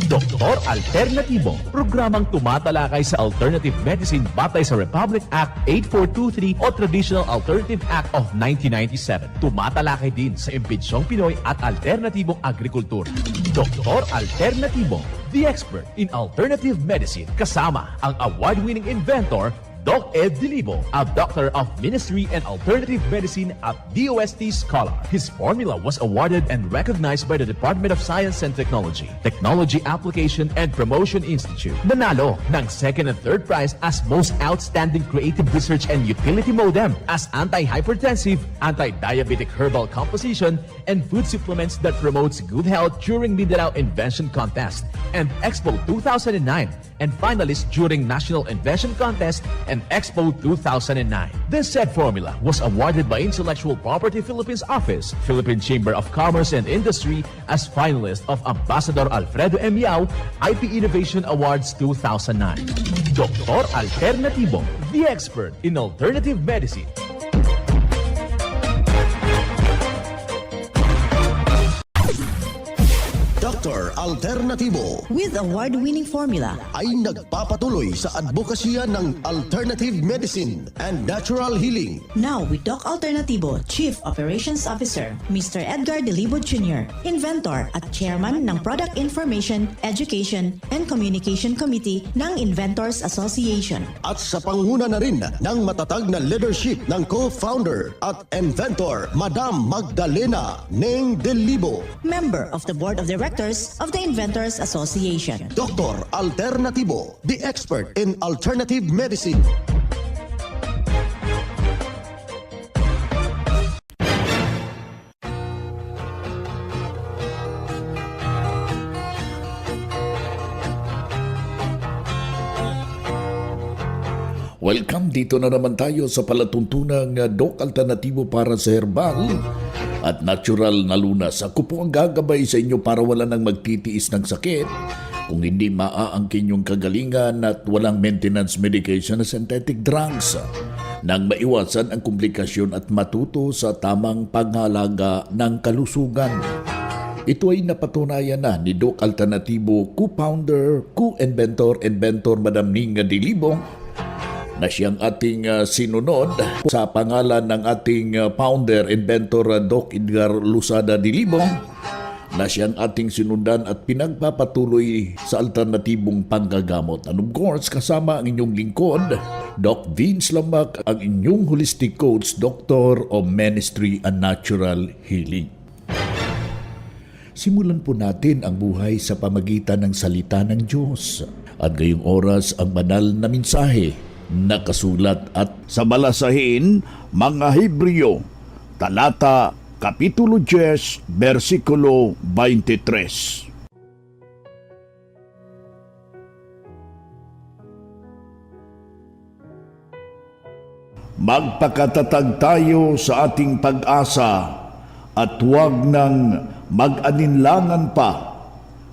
Doktor Alternatibo, programang tumatalakay sa alternative medicine batay sa Republic Act 8423 o Traditional Alternative Act of 1997. Tumatalakay din sa impinsyong Pinoy at alternatibong agrikultura. Doktor Alternatibo, the expert in alternative medicine, kasama ang award-winning inventor Doc Ed Dilibo, a doctor of ministry and alternative medicine at DOST Scholar. His formula was awarded and recognized by the Department of Science and Technology, Technology Application and Promotion Institute. Nanalo ng second and third prize as Most Outstanding Creative Research and Utility Modem, as anti-hypertensive, anti-diabetic herbal composition, and food supplements that promotes good health during Mindanao Invention Contest and Expo 2009, and finalist during National Invention Contest and Expo 2009. This said formula was awarded by Intellectual Property Philippines Office, Philippine Chamber of Commerce and Industry as finalist of Ambassador Alfredo M. Yao IP Innovation Awards 2009. Doktor Alternatibo, the expert in alternative medicine. Dr. Alternatibo with award-winning formula ay nagpapatuloy sa advokasya ng alternative medicine and natural healing. Now with Doc Alternatibo, Chief Operations Officer, Mr. Edgar Dilibo Jr., Inventor at Chairman ng Product Information, Education and Communication Committee ng Inventors Association. At sa panguna na rin ng matatag na leadership ng co-founder at inventor, Madam Magdalena Neng Dilibo, Member of the Board of Directors of the Inventors Association. Dr. Alternatibo, the expert in alternative medicine. Welcome, dito na naman tayo sa palatuntunang Doc Alternatibo para sa herbal at natural na lunas. Ako po ang gagabay sa inyo para wala nang magtitiis ng sakit kung hindi maaangkin yung kagalingan at walang maintenance medication na synthetic drugs nang maiwasan ang komplikasyon at matuto sa tamang panghalaga ng kalusugan. Ito ay napatunayan na ni Doc Alternatibo, co-founder, co-inventor, Madam Ninga Dilibo, na siyang ating sinunod sa pangalan ng ating founder, inventor Doc Edgar Lusada Dilibo, na siyang ating sinundan at pinagpapatuloy sa alternatibong panggagamot. And of course, kasama ang inyong lingkod, Doc Vince Lambak, ang inyong holistic coach, Doctor of Ministry and Natural Healing. Simulan po natin ang buhay sa pamagitan ng salita ng Diyos. At ngayong oras ang banal na mensahe nakasulat at sa balasahin, mga Hebreo, talata, kapitulo 10, versikulo 23. Magpakatatag tayo sa ating pag-asa at huwag nang mag-alinlangan pa,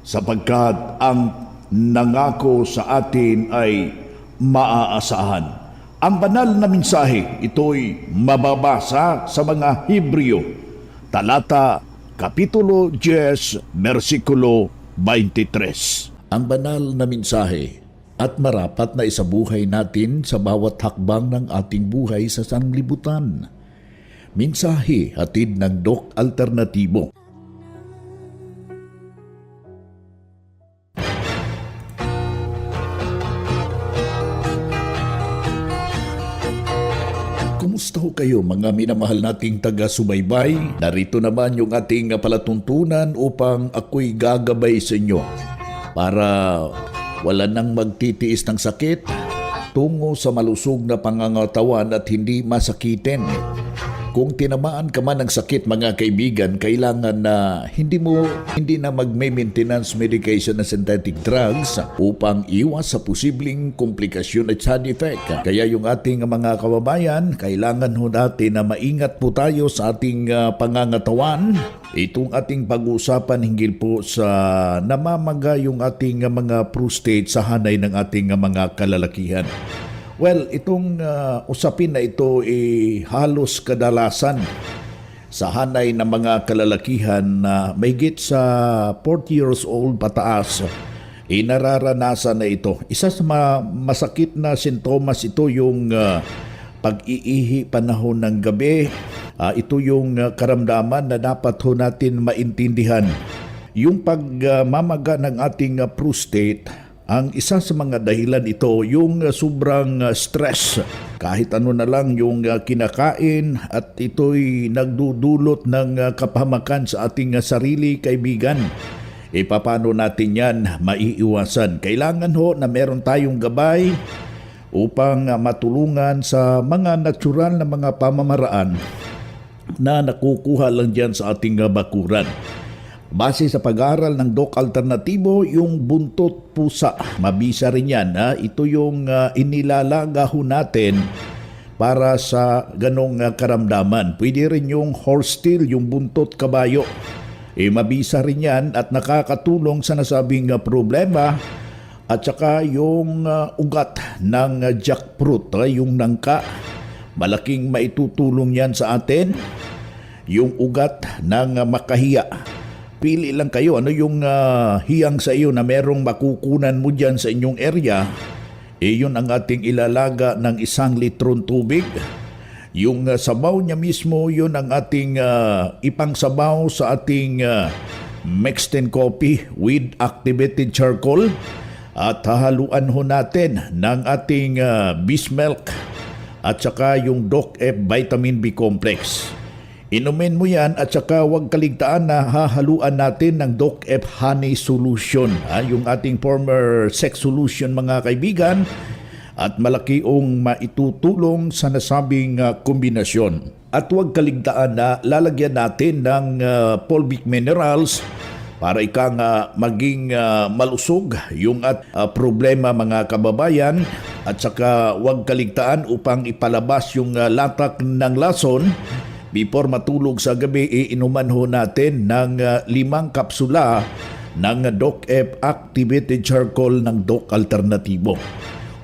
sapagkat ang nangako sa atin ay maaasahan. Ang banal na mensahe, ito'y mababasa sa mga Hebreo, talata, kapitulo 10, versikulo 23. Ang banal na mensahe at marapat na isabuhay natin sa bawat hakbang ng ating buhay sa sanglibutan. Mensahe hatid ng Doc Alternatibo. Kumusta ho kayo mga minamahal nating taga-subaybay? Narito naman yung ating palatuntunan upang ako'y gagabay sa inyo para wala nang magtitiis ng sakit tungo sa malusog na pangangatawan at hindi masakitin. Kung tinamaan ka man ng sakit mga kaibigan, kailangan na hindi na mag-maintenance medication na synthetic drugs upang iwas sa posibleng komplikasyon at side effect. Kaya yung ating mga kababayan, kailangan ho natin na maingat po tayo sa ating pangangatawan. Itong ating pag-uusapan hinggil po sa namamaga yung ating mga prostate sa hanay ng ating mga kalalakihan. Well, itong usapin na ito halos kadalasan sa hanay ng mga kalalakihan na mahigit sa 40 years old pataas nararanasan na ito. Isa sa masakit na sintomas ito yung pag-iihi panahon ng gabi. Ito yung karamdaman na dapat ho natin maintindihan. Yung pagmamaga ng ating prostate, ang isa sa mga dahilan ito yung sobrang stress. Kahit ano na lang yung kinakain at ito'y nagdudulot ng kapahamakan sa ating sarili, kaibigan. Paano natin yan maiiwasan? Kailangan ho na meron tayong gabay upang matulungan sa mga natural na mga pamamaraan na nakukuha lang dyan sa ating bakuran. Base sa pag-aaral ng Doc Alternatibo, yung buntot pusa, mabisa rin yan. Ito yung inilalaga ho natin para sa ganong karamdaman. Pwede rin yung horse tail, yung buntot kabayo. Mabisa rin yan at nakakatulong sa nasabing problema. At saka yung ugat ng jackfruit, yung nangka, malaking maitutulong yan sa atin. Yung ugat ng makahiya. Pili lang kayo, ano yung hiyang sa iyo na merong makukunan mo dyan sa inyong area. Yun ang ating ilalaga ng 1 litron tubig. Yung sabaw niya mismo, yun ang ating ipangsabaw sa ating mixed in coffee with activated charcoal. At hahaluan ho natin ng ating Bismilk at saka yung Doc F Vitamin B Complex. Inumin mo yan at saka huwag kaligtaan na hahaluan natin ng Doc F Honey Solution. Yung ating former sex solution mga kaibigan. At malaki ang maitutulong sa nasabing kombinasyon. At huwag kaligtaan na lalagyan natin ng fulvic minerals para maging malusog yung problema mga kababayan. At saka huwag kaligtaan upang ipalabas yung latak ng lason. Before matulog sa gabi, inuman ho natin ng 5 kapsula ng Doc F Activated Charcoal ng Doc Alternatibo.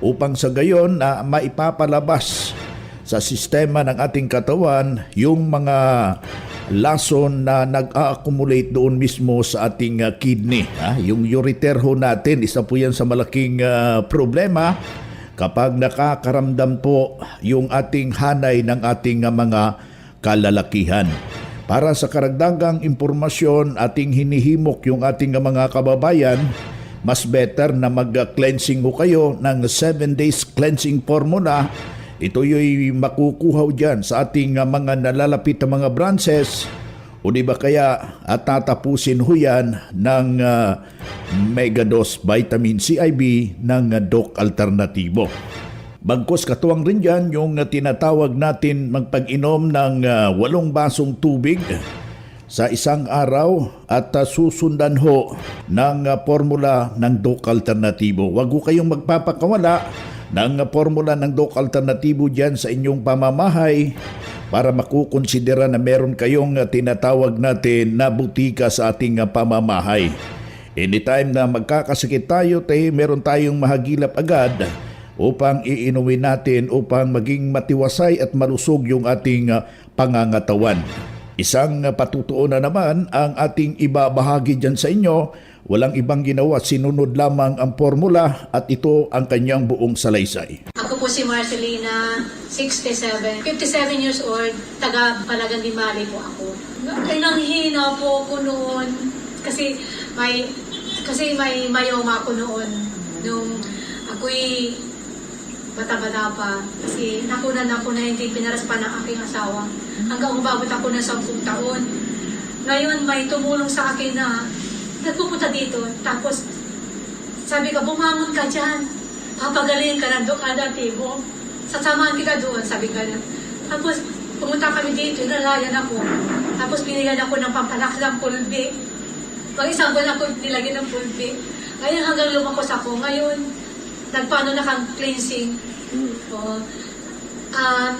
Upang sa gayon maipapalabas sa sistema ng ating katawan yung mga lason na nag-a-accumulate doon mismo sa ating kidney. Yung ureter ho natin, isa po yan sa malaking problema kapag nakakaramdam po yung ating hanay ng ating mga kalalakihan. Para sa karagdagang impormasyon, ating hinihimok yung ating mga kababayan, mas better na mag-cleansing ho kayo ng 7 days cleansing formula. Ito yung makukuha dyan sa ating mga nalalapit na mga branches. O di ba kaya tatapusin ho yan ng Megadose Vitamin CIB ng Doc Alternatibo. Bagkos katuwang rin dyan yung tinatawag natin magpag-inom ng 8 basong tubig sa isang araw at susundan ho ng formula ng Doc Alternatibo. Huwag ho kayong magpapakawala ng formula ng Doc Alternatibo dyan sa inyong pamamahay para makukonsidera na meron kayong tinatawag natin na butika sa ating pamamahay. Anytime na magkakasakit tayo, meron tayong mahagilap agad upang iinumin natin upang maging matiwasay at malusog yung ating pangangatawan. Isang patutuo na naman ang ating ibabahagi dyan sa inyo. Walang ibang ginawa, sinunod lamang ang formula at ito ang kanyang buong salaysay. Ako po si Marcelina, 67, 57 years old, taga Palagan di Mali po ako. Ay, nanghina po ako noon kasi may myoma ako noon nung ako'y bata-bata pa kasi nakunan ako na hindi pinaras pa ng aking asawa hanggang umabot ako ng 10 taon. Ngayon may tumulong sa akin na nagpupunta dito tapos sabi ka bumangon ka dyan, papagaling ka ng Doc Alternatibo, sasamahan kita doon, sabi ka na. Tapos pumunta kami dito, nalayan ako, tapos binigyan ako ng pampalaki ng pulbi. Isang buwan ako nilagyan ng pulbi. Ngayon hanggang lumakos ako, ngayon nagpaano na kang cleansing.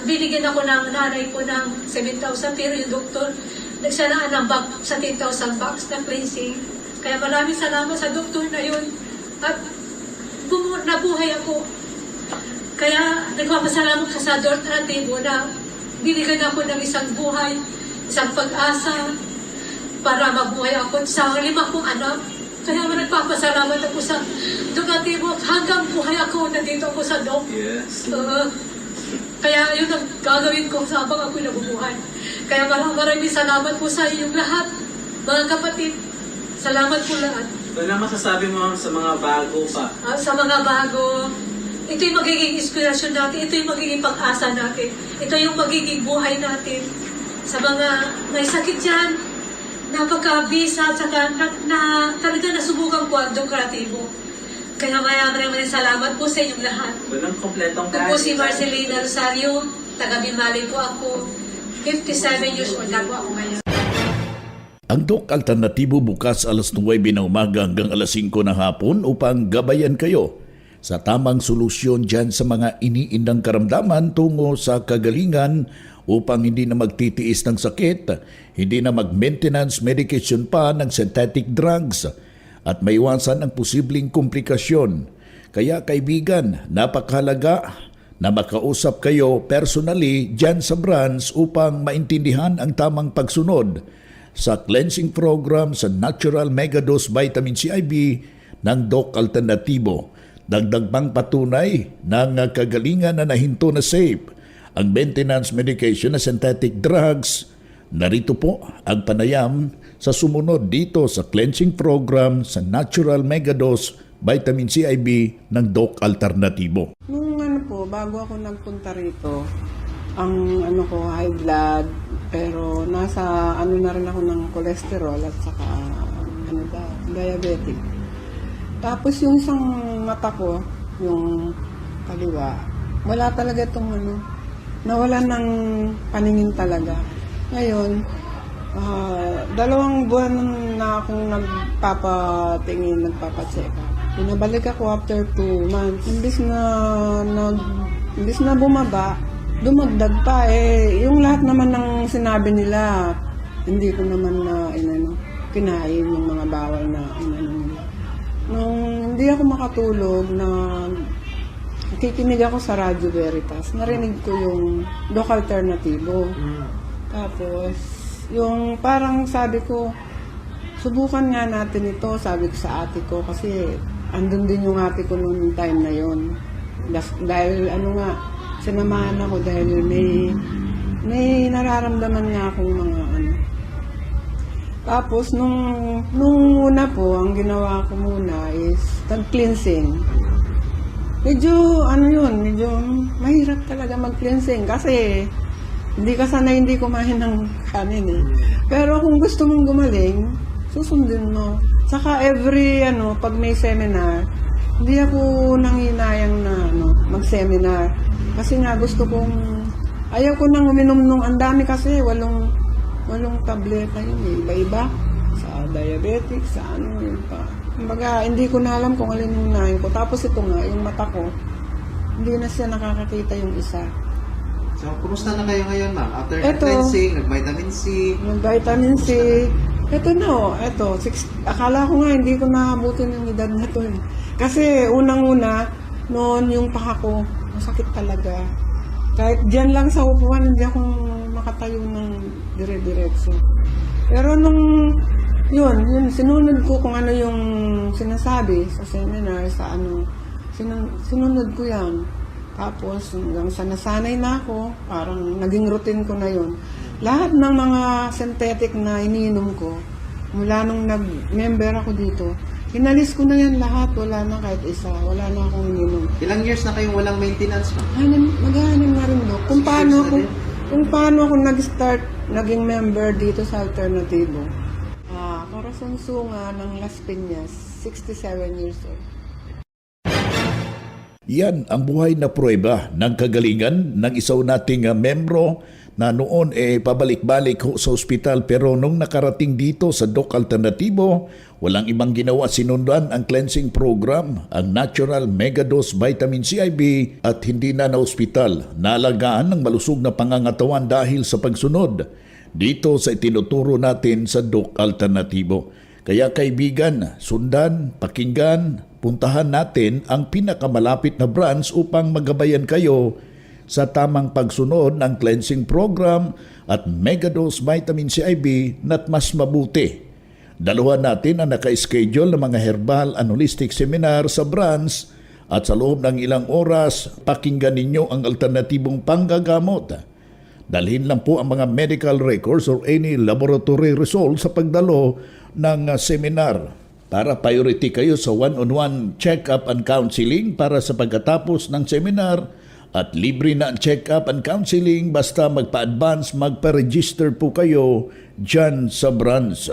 Binigyan ako ng nanay ko ng 7,000 pero yung doktor nagsanaan ng bag sa 10,000 bucks na cleansing. Kaya maraming salamat sa doktor na yun. At nabuhay ako. Kaya nagpapasalamat ka sa Doc Alternatibo na binigyan ako ng isang buhay, isang pag-asa para mabuhay ako sa 5 kong anak. Kaya nagpapasalamat ako sa Dokatibo. Hanggang buhay ako, nandito ako sa Dok. Yes. Kaya yun ang gagawin ko sa habang ako'y nabubuhay. Kaya maraming salamat po sa inyong lahat, mga kapatid. Salamat po lahat. Ano na masasabi mo sa mga bago pa? Sa mga bago, ito yung magiging inspirasyon natin, ito yung magiging pag-asa natin, ito yung magiging buhay natin. Sa mga may sakit dyan, napagkabisa, tsaka talaga nasubukan ko ang Dokatibo. Kaya maraming salamat po sa inyong lahat. Walang kompletong Ito po si Marcelina Rosario, taga-Bimali po ako. 57 years old na po ako ngayon. Ang Doc Alternatibo bukas alas 9 ng umaga hanggang alas 5 ng hapon upang gabayan kayo sa tamang solusyon dyan sa mga iniindang karamdaman tungo sa kagalingan upang hindi na magtitiis ng sakit, hindi na mag-maintenance medication pa ng synthetic drugs at maiwasan ang posibleng komplikasyon. Kaya kaibigan, napakahalaga na makausap kayo personally dyan sa branch upang maintindihan ang tamang pagsunod sa cleansing program sa Natural Megadose Vitamin CIB ng Doc Alternatibo. Dagdag pang patunay ng kagalingan na nahinto na safe ang maintenance medication na synthetic drugs. Narito po ang panayam sa sumunod dito sa cleansing program sa Natural Megadose Vitamin CIB ng Doc Alternatibo. Nung bago ako nagpunta rito, ang high blood, pero nasa na rin ako ng cholesterol at saka diabetic. Tapos yung isang mata ko, yung kaliwa, wala talaga itong nawala ng paningin talaga. Ngayon, 2 buwan na akong nagpapatingin, nagpapacheck up. Pinabalik ako after 2 months. Imbis na bumaba, dumagdag pa yung lahat naman ng sinabi nila, hindi ko naman na kinain yung mga bawal na nila. Nung hindi ako makatulog na nakikinig ako sa Radyo Veritas, narinig ko yung Doc Alternatibo. Tapos, yung parang sabi ko, subukan nga natin ito, sabi ko sa ate ko, kasi andun din yung ate ko noong time na yon. Dahil sinamahan ako dahil may nararamdaman nga akong mga Tapos, nung una po, ang ginawa ko muna is cleansing. Medyo mahirap talaga mag-cleansing kasi hindi ka sanay, hindi kumain ng kanin Pero kung gusto mong gumaling, susundin mo. Saka pag may seminar, hindi ako nanghinayang na mag-seminar. Kasi nga gusto ayaw ko nang uminom nung ang dami kasi, walong tableta yun iba-iba. Sa diabetic, sa yun pa. Kumbaga, hindi ko na alam kung alin yung unahin ko. Tapos ito nga, yung mata ko, hindi na siya nakakakita yung isa. So, kumusta na kayo ngayon, ma'am? After cleansing, nag-vitamin C? Nag-vitamin C. Akala ko nga, hindi ko naabutin yung edad na to Kasi, unang-una, noon yung paa ko, masakit talaga. Kahit dyan lang sa upuan, hindi ako makatayo ng dire-diretso. Pero yun, sinunod ko kung ano yung sinasabi sa seminar, sinunod ko yan. Tapos, hanggang sa nasanay na ako, parang naging routine ko na yun. Lahat ng mga synthetic na iniinom ko, mula nung nag-member ako dito, inalis ko na yan lahat. Wala na kahit isa. Wala na akong ininom. Ilang years na kayong walang maintenance, ma'am? Maghahanap na rin, Dok. Kung paano ako nag-start, naging member dito sa Alternatibo. Corazon Sunga ng Las Piñas, 67 years old. Yan ang buhay na pruweba ng kagalingan ng isaw nating membro na noon pabalik-balik sa ospital, pero nung nakarating dito sa Doc Alternatibo, walang ibang ginawa, sinundan ang cleansing program, ang Natural Megadose Vitamin CIB, at hindi na ospital. Naalagaan ng malusog na pangangatawan dahil sa pagsunod dito sa itinuturo natin sa Doc Alternatibo. Kaya kaibigan, sundan, pakinggan, puntahan natin ang pinakamalapit na branch upang magabayan kayo sa tamang pagsunod ng cleansing program at Megadose Vitamin CIB na't mas mabuti Dalawa natin ang naka-schedule ng mga herbal and holistic seminar sa branch at sa loob ng ilang oras, pakinggan ninyo ang alternatibong panggagamot. Dalhin lang po ang mga medical records or any laboratory results sa pagdalo ng seminar para priority kayo sa one-on-one check-up and counseling para sa pagkatapos ng seminar at libre na ang check-up and counseling basta magpa-advance, magpa-register po kayo dyan sa branch.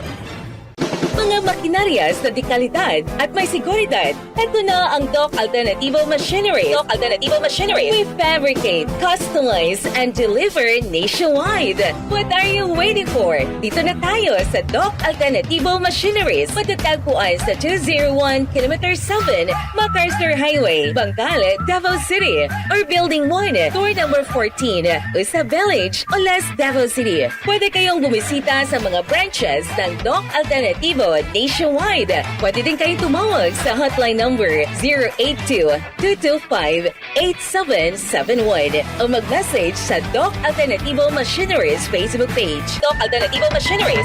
Mga makinarias na dekalidad at may seguridad. Ito na ang Doc Alternativo Machinery. Doc Alternativo Machinery. We fabricate, customize, and deliver nationwide. What are you waiting for? Dito na tayo sa Doc Alternativo Machineries. Matatagpuan sa 201 km 7 MacArthur Highway, Bangkal, Davao City. Or Building 1, Door number 14, Usa Village, Olas, Davao City. Pwede kayong bumisita sa mga branches ng Doc Alternativo nationwide. Pwede din kayong tumawag sa hotline number 082-225-8771 o mag-message sa Doc Alternativo Machineries Facebook page. Doc Alternativo Machineries.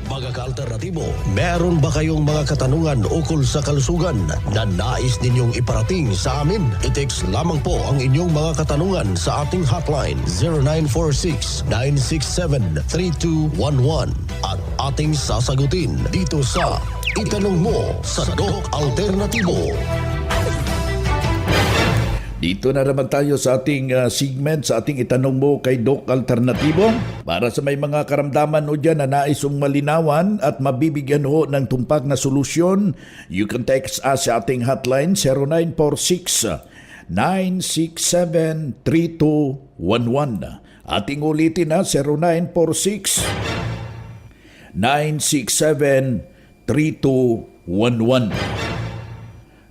Mga ka-alternatibo, meron ba kayong mga katanungan ukol sa kalusugan na nais ninyong iparating sa amin? I-text lamang po ang inyong mga katanungan sa ating hotline 0946-967-3211 at ating sasagutin dito sa Itanong Mo sa Doc Alternatibo. Dito na naman tayo sa ating segment, sa ating Itanong Mo kay Doc Alternativo. Para sa may mga karamdaman o dyan na naisong malinawan at mabibigyan ho ng tumpak na solusyon, you can text us sa ating hotline 0946-967-3211. Ating ulitin na 0946-967-3211.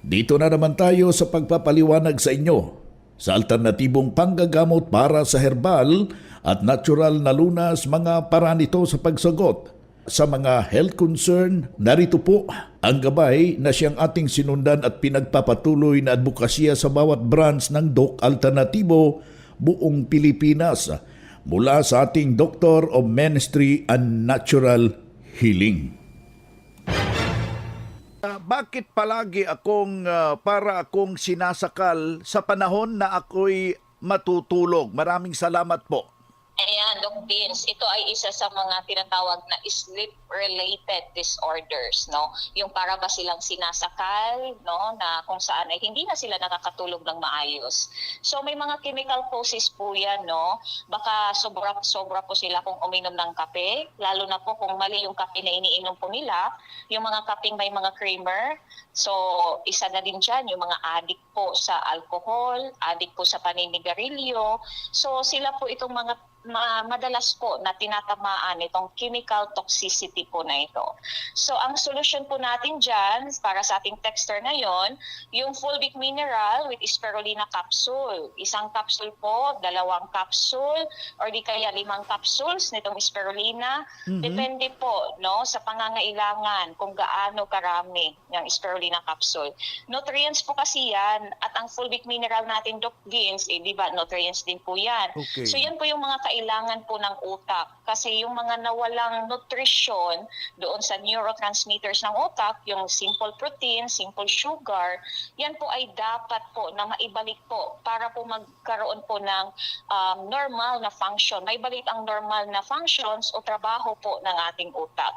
Dito na naman tayo sa pagpapaliwanag sa inyo sa alternatibong panggagamot para sa herbal at natural na lunas, mga paraan ito sa pagsagot sa mga health concern. Narito po ang gabay na siyang ating sinundan at pinagpapatuloy na advokasya sa bawat branch ng Doc Alternativo buong Pilipinas mula sa ating Doctor of Ministry and Natural Healing. Bakit palagi para akong sinasakal sa panahon na ako'y matutulog? Maraming salamat po. Ayan, Doc Vince, ito ay isa sa mga tinatawag na sleep-related disorders, no? Yung para ba silang sinasakal, no? Na kung saan ay hindi na sila nakakatulog ng maayos. So may mga chemical causes po yan, no? Baka sobra po sila kung uminom ng kape, lalo na po kung mali yung kape na iniinom po nila, yung mga kapeng may mga creamer. So isa na din dyan, yung mga addict po sa alcohol, addict po sa paninigarilyo. So sila po itong mga madalas po na tinatamaan itong chemical toxicity po na ito. So ang solusyon po natin dyan para sa ating texter na yon, yung fulvic mineral with spirulina capsule. Isang capsule po, 2 capsule, or di kaya 5 capsules nitong spirulina. Depende po, no, sa pangangailangan kung gaano karami ng spirulina capsule. Nutrients po kasi yan, at ang fulvic mineral natin, Doc Vince, di ba, nutrients din po yan. Okay. So yan po yung mga kailangan po ng utak. Kasi yung mga nawalang nutrition doon sa neurotransmitters ng utak, yung simple protein, simple sugar, yan po ay dapat po na maibalik po para po magkaroon po ng normal na function. Maibalik ang normal na functions o trabaho po ng ating utak.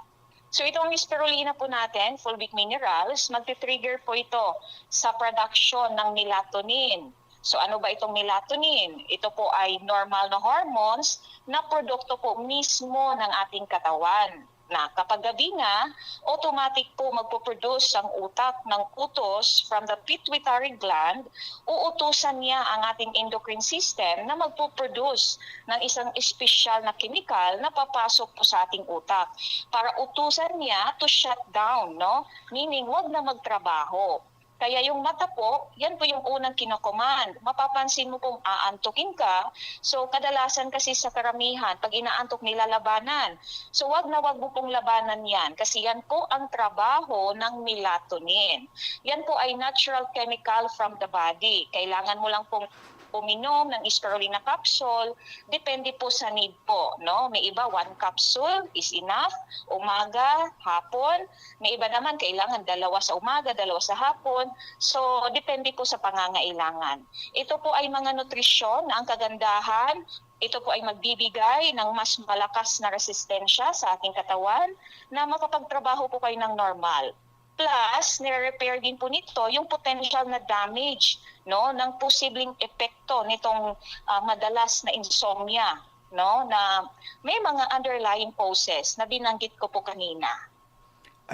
So itong spirulina po natin, fulvic minerals, magti-trigger po ito sa production ng melatonin. So ano ba itong melatonin? Ito po ay normal na hormones na produkto po mismo ng ating katawan. Na kapag gabi na, automatic po magpo-produce ang utak ng utos from the pituitary gland. Uutusan niya ang ating endocrine system na magpo-produce ng isang espesyal na chemical na papasok po sa ating utak. Para utusan niya to shut down, no? Meaning, wag na magtrabaho. Kaya yung mata po, yan po yung unang kinocommand. Mapapansin mo pong aantukin ka. So kadalasan kasi sa karamihan, pag inaantok nilalabanan. So wag na wag mo pong labanan yan kasi yan po ang trabaho ng melatonin. Yan po ay natural chemical from the body. Kailangan mo lang pong uminom ng spirulina capsule, depende po sa need po, no? May iba 1 capsule is enough, umaga, hapon. May iba naman kailangan 2 sa umaga, 2 sa hapon. So depende po sa pangangailangan. Ito po ay mga nutrisyon na ang kagandahan, ito po ay magbibigay ng mas malakas na resistensya sa ating katawan na makapagtrabaho po kayo ng normal. Plus, nire-repair din po nito yung potential na damage, no, ng posibleng epekto nitong madalas na insomnia, no, na may mga underlying causes na binanggit ko po kanina.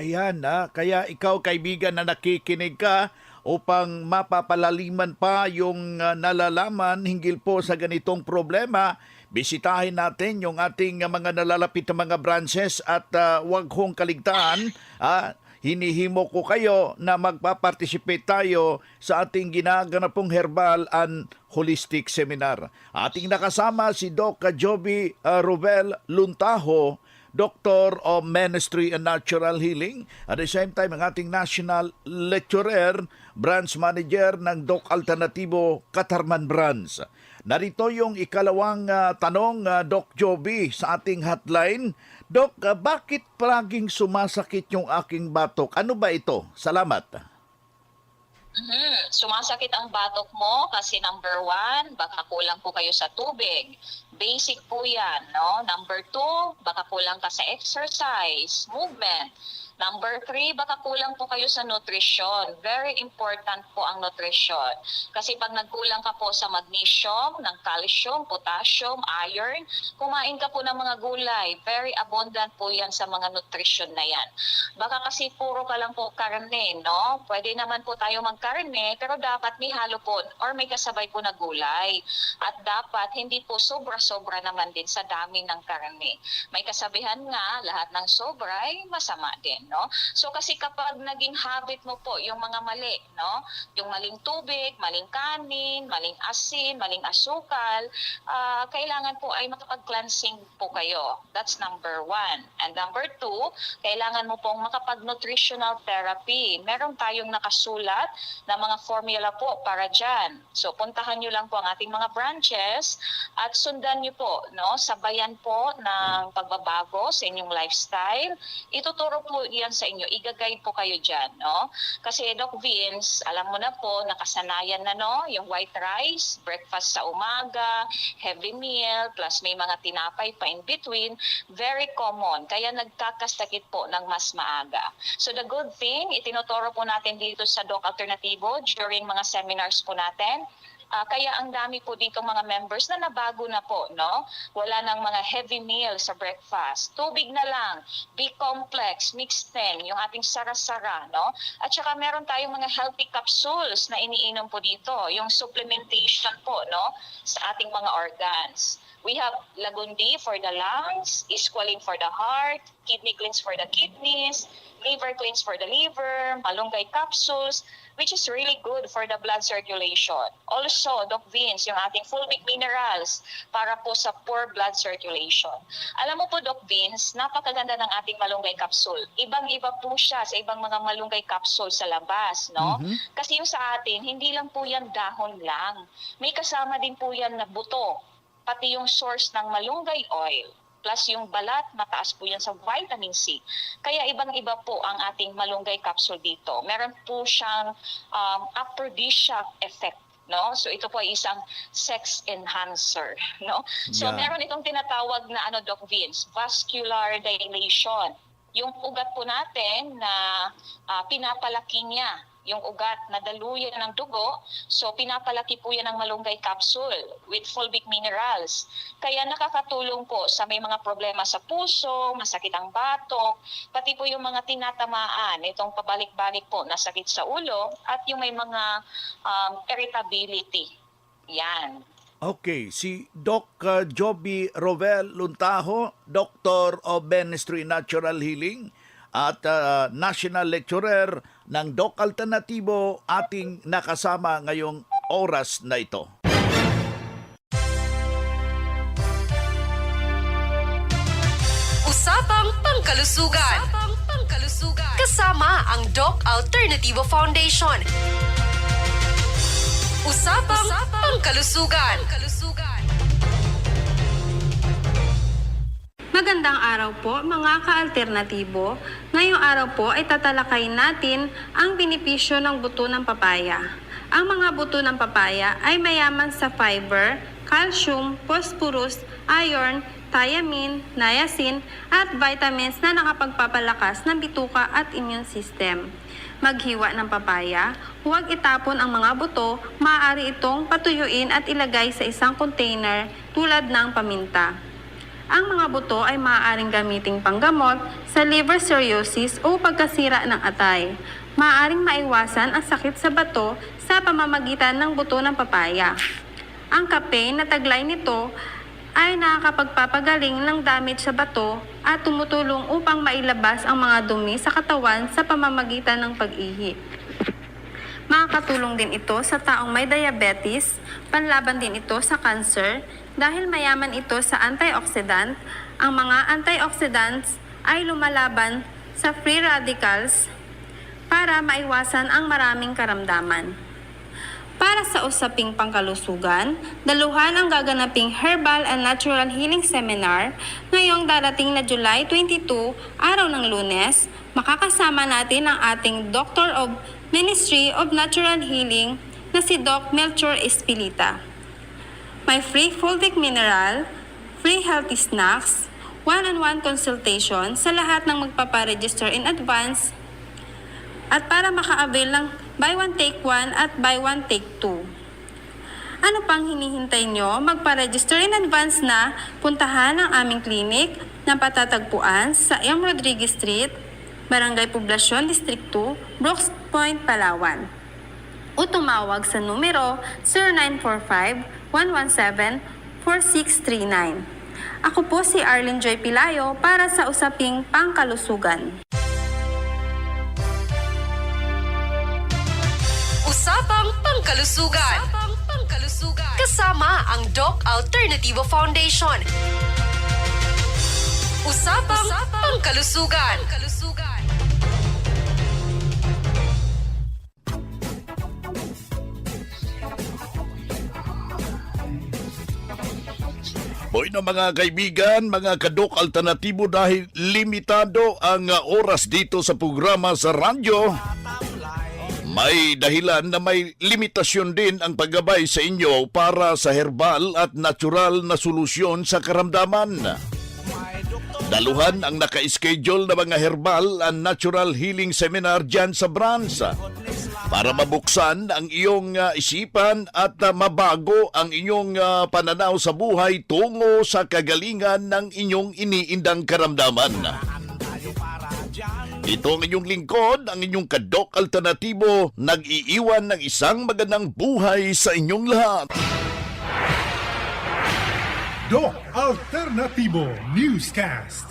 Ayan, kaya ikaw kaibigan na nakikinig ka, upang mapapalaliman pa yung nalalaman hinggil po sa ganitong problema, bisitahin natin yung ating mga nalalapit na mga branches at wag hong kaligtaan. Hinihimo ko kayo na magpa-participate tayo sa ating ginaganapong Herbal and Holistic Seminar. Ating nakasama si Doc Joby Rovel Luntaho, Doctor of Ministry and Natural Healing. At the same time, ang ating National Lecturer, Branch Manager ng Doc Alternativo Katarman Branch. Narito yung ikalawang tanong, Doc Joby, sa ating hotline. Doc, bakit palaging sumasakit yung aking batok? Ano ba ito? Salamat. Sumasakit ang batok mo kasi number 1, baka kulang po kayo sa tubig. Basic po yan, no? Number 2, baka kulang ka sa exercise, movement. Number 3, baka kulang po kayo sa nutrition. Very important po ang nutrition. Kasi pag nagkulang ka po sa magnesium, ng calcium, potassium, iron, kumain ka po ng mga gulay. Very abundant po yan sa mga nutrition na yan. Baka kasi puro ka lang po karne, no? Pwede naman po tayo magkarne, pero dapat may halo po or may kasabay po na gulay. At dapat hindi po sobra-sobra naman din sa dami ng karne. May kasabihan nga, lahat ng sobra ay masama din. No? So kasi kapag naging habit mo po yung mga mali, no? Yung maling tubig, maling kanin, maling asin, maling asukal, kailangan po ay makapag-cleansing po kayo. That's number 1. And number 2, kailangan mo pong makapag-nutritional therapy. Meron tayong nakasulat na mga formula po para dyan. So puntahan nyo lang po ang ating mga branches at sundan nyo po, no? Sabayan po ng pagbabago sa inyong lifestyle. Ituturo po yan sa inyo, i-guide po kayo dyan, no? Kasi Doc Vince, alam mo na po, nakasanayan na, no? Yung white rice, breakfast sa umaga, heavy meal, plus may mga tinapay pa in between, very common. Kaya nagkakasakit po ng mas maaga. So the good thing, itinuturo po natin dito sa Doc Alternativo during mga seminars po natin. Kaya ang dami po dito mga members na nabago na po, no? Wala nang mga heavy meal sa breakfast. Tubig na lang, B-complex, mixed 10, yung ating sara-sara, no? At saka meron tayong mga healthy capsules na iniinom po dito, yung supplementation po, no? Sa ating mga organs. We have Lagundi for the lungs, Isqualin for the heart, Kidney Cleanse for the kidneys, Liver Cleanse for the liver, Malunggay capsules, which is really good for the blood circulation. Also, Doc Vince, yung ating fulvic minerals para po sa poor blood circulation. Alam mo po, Doc Vince, napakaganda ng ating malunggay capsule. Ibang-iba po siya sa ibang mga malunggay capsule sa labas, no? Kasi yung sa atin, hindi lang po yan dahon lang. May kasama din po yan na buto, pati yung source ng malunggay oil. Plus yung balat, mataas po yan sa vitamin C. Kaya ibang-iba po ang ating malunggay capsule dito. Meron po siyang aphrodisiac effect. No? So ito po ay isang sex enhancer. No? So meron itong tinatawag na Doc Vince, vascular dilation. Yung ugat po natin na pinapalaki niya yung ugat na daluyan ng dugo, so pinapalaki po yan ng malunggay capsule with fulvic minerals. Kaya nakakatulong po sa may mga problema sa puso, masakit ang batok, pati po yung mga tinatamaan, itong pabalik-balik po na sakit sa ulo, at yung may mga irritability. Yan. Okay, si Doc Joby Rovel Luntaho, Doctor of Ministry Natural Healing, at National Lecturer ng Doc Alternativo, ating nakasama ngayong oras na ito. Usapang Pangkalusugan. Kasama ang Doc Alternativo Foundation. Usapang Pangkalusugan. Magandang araw po mga ka-alternatibo. Ngayong araw po ay tatalakayin natin ang benepisyo ng buto ng papaya. Ang mga buto ng papaya ay mayaman sa fiber, calcium, phosphorus, iron, thiamine, niacin at vitamins na nakapagpapalakas ng bituka at immune system. Maghiwa ng papaya, huwag itapon ang mga buto, maaari itong patuyuin at ilagay sa isang container tulad ng paminta. Ang mga buto ay maaaring gamiting panggamot sa liver cirrhosis o pagkasira ng atay. Maaaring maiwasan ang sakit sa bato sa pamamagitan ng buto ng papaya. Ang kape na taglay nito ay nakakapagpapagaling ng damage sa bato at tumutulong upang mailabas ang mga dumi sa katawan sa pamamagitan ng pag-ihi. Makakatulong din ito sa taong may diabetes, panlaban din ito sa cancer dahil mayaman ito sa antioxidant. Ang mga antioxidants ay lumalaban sa free radicals para maiwasan ang maraming karamdaman. Para sa usaping pangkalusugan, daluhan ang gaganaping Herbal and Natural Healing Seminar ngayong darating na July 22, araw ng Lunes. Makakasama natin ang ating Doctor of Ministry of Natural Healing na si Doc Melchor Espilita. May free fulvic mineral, free healthy snacks, one-on-one consultation sa lahat ng magpaparegister in advance at para maka-avail ng buy one take one at buy one take two. Ano pang hinihintay nyo? Magpa-register in advance na, puntahan ang aming clinic na patatagpuan sa M. Rodriguez Street, Barangay Poblacion, District 2, Brooks Point, Palawan. O tumawag sa numero 0945-117-4639. Ako po si Arlene Joy Pilayo para sa usaping pangkalusugan. Usapang Pangkalusugan. Kasama ang Doc Alternativo Foundation. Usapang Pangkalusugan. Hoy na mga kaibigan, mga kadok alternatibo dahil limitado ang oras dito sa programa sa radyo. May dahilan na may limitasyon din ang paggabay sa inyo para sa herbal at natural na solusyon sa karamdaman. Daluhan ang naka-schedule na mga herbal and natural healing seminar dyan sa branch para mabuksan ang iyong isipan at mabago ang inyong pananaw sa buhay tungo sa kagalingan ng inyong iniindang karamdaman. Ito ang inyong lingkod, ang inyong kadok alternatibo, nag-iiwan ng isang magandang buhay sa inyong lahat. Doc Alternativo Newscast.